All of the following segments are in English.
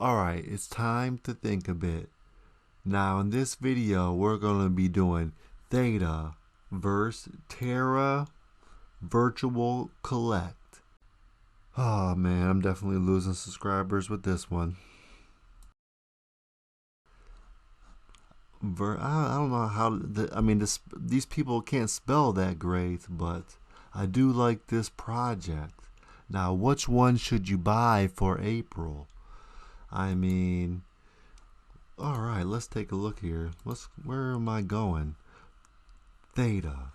Alright, it's time to think a bit. Now in this video we're going to be doing THETA versus Terra Virtual Kolect. Oh man, I'm definitely losing subscribers with this one. I don't know how. These people can't spell that great, but I do like this project. Now, which one should you buy for April? I mean, all right, let's take a look here. Where am I going? THETA.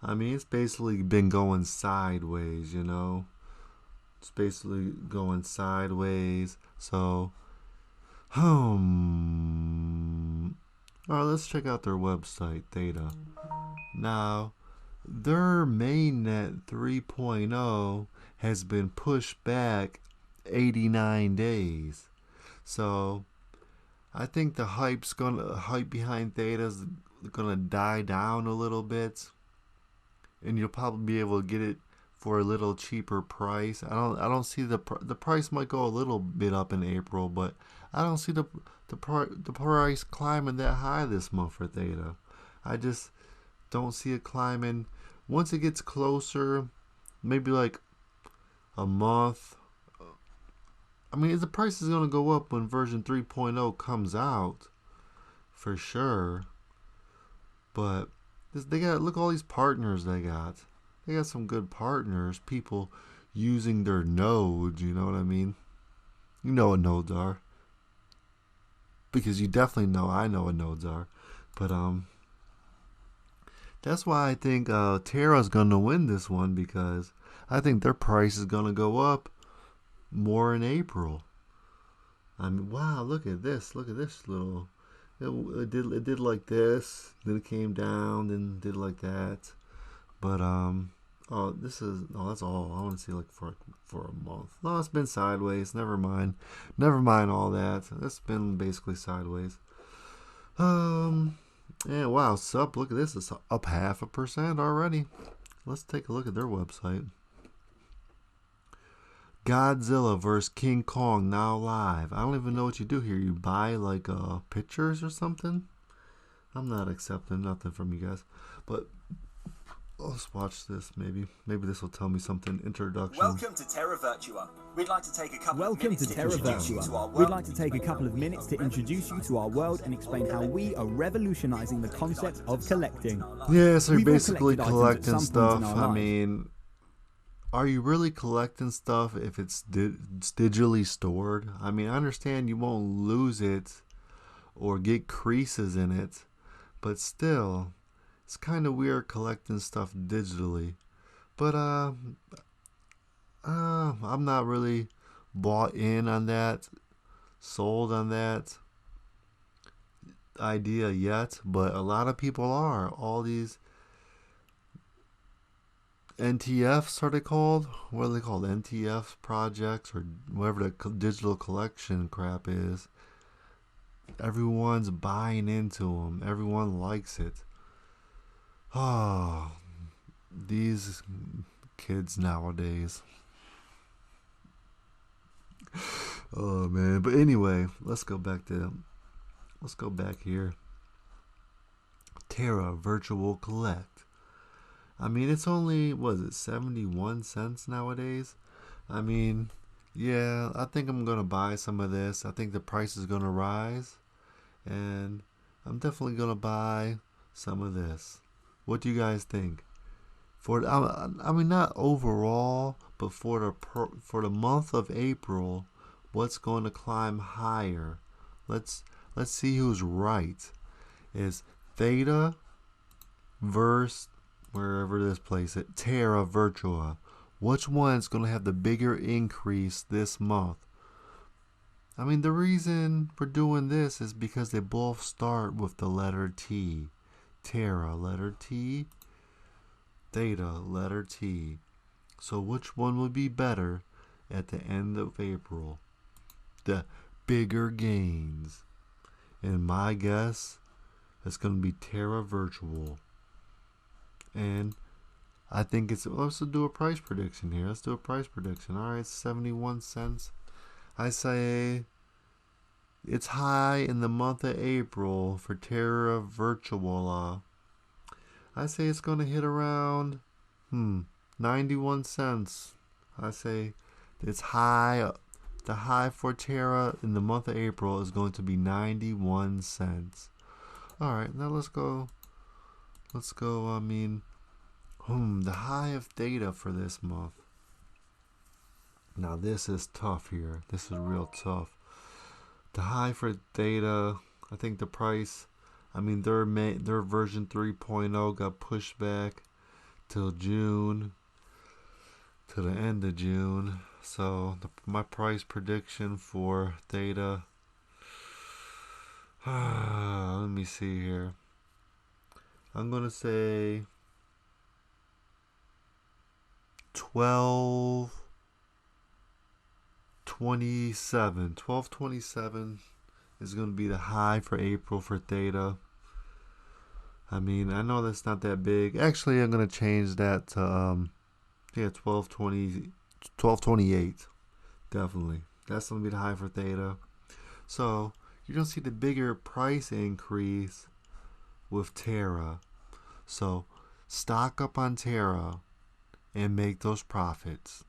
I mean, it's basically been going sideways, you know. It's basically going sideways. So, Alright, let's check out their website, THETA. Now, their mainnet 3.0 has been pushed back 89 days. So, I think the hype behind THETA's gonna die down a little bit, and you'll probably be able to get it for a little cheaper price. I don't see the price might go a little bit up in April, but I don't see the price climbing that high this month for THETA. I just don't see it climbing. Once it gets closer, maybe like a month. I mean, the price is gonna go up when version 3.0 comes out, for sure. But they got, look, all these partners they got. They got some good partners, people using their nodes, you know what I mean? You know what nodes are. Because you definitely know I know what nodes are. But that's why I think Terra's gonna win this one, because I think their price is gonna go up more in April. I mean, wow, look at this. Look at this little it did like this, then it came down, then did like that. But that's all. I want to see like for a month. No, it's been sideways. Never mind. Never mind all that. It's been basically sideways. Yeah, wow, sup, look at this. It's up 0.5% already. Let's take a look at their website. Godzilla vs. King Kong now live. I don't even know what you do here. You buy like pictures or something? I'm not accepting nothing from you guys. But let's watch this. Maybe this will tell me something. Introduction. Welcome to Terra Virtua. We'd like to take a couple of minutes to Terra introduce you Virtua. to our world. We'd like to take a couple of minutes to introduce you to our world and explain how we are revolutionizing the concept of collecting. Yeah, so you're We've all basically collected items at collecting some point in stuff. our I lives. mean, are you really collecting stuff if it's digitally stored? I mean, I understand you won't lose it or get creases in it, but still, it's kind of weird collecting stuff digitally. But I'm not really bought in on that, sold on that idea yet, but a lot of people are. All these NTFs, are they called? What are they called? NTF projects or whatever the digital collection crap is. Everyone's buying into them. Everyone likes it. Oh, these kids nowadays. Oh man, but anyway, let's go back here. Terra Virtual Kolect. I mean, it's only, what is it, 71 cents nowadays? I mean, yeah, I think I'm going to buy some of this. I think the price is going to rise. And I'm definitely going to buy some of this. What do you guys think? I mean, not overall, but for the month of April, what's going to climb higher? Let's see who's right. Is THETA versus wherever this place is, Terra Virtua. Which one's going to have the bigger increase this month? I mean, the reason for doing this is because they both start with the letter T. Terra, letter T. THETA, letter T. So which one would be better at the end of April? The bigger gains. And my guess, it's going to be Terra Virtual. And I think let's do a price prediction here. Let's do a price prediction. Alright, 71 cents. I say it's high in the month of April for Terra Virtua. I say it's going to hit around 91 cents. I say it's high. The high for Terra in the month of April is going to be 91 cents. All right, now let's go. The high of THETA for this month. Now this is tough here. This is real tough. The high for THETA, I think the price, their version 3.0 got pushed back till June, to the end of June. So my price prediction for THETA, let me see here. I'm going to say 12.27 is going to be the high for April for THETA. I know that's not that big. Actually, I'm going to change that to 12.28. Definitely. That's going to be the high for THETA. So, you're going to see the bigger price increase with Terra. So, stock up on Terra and make those profits.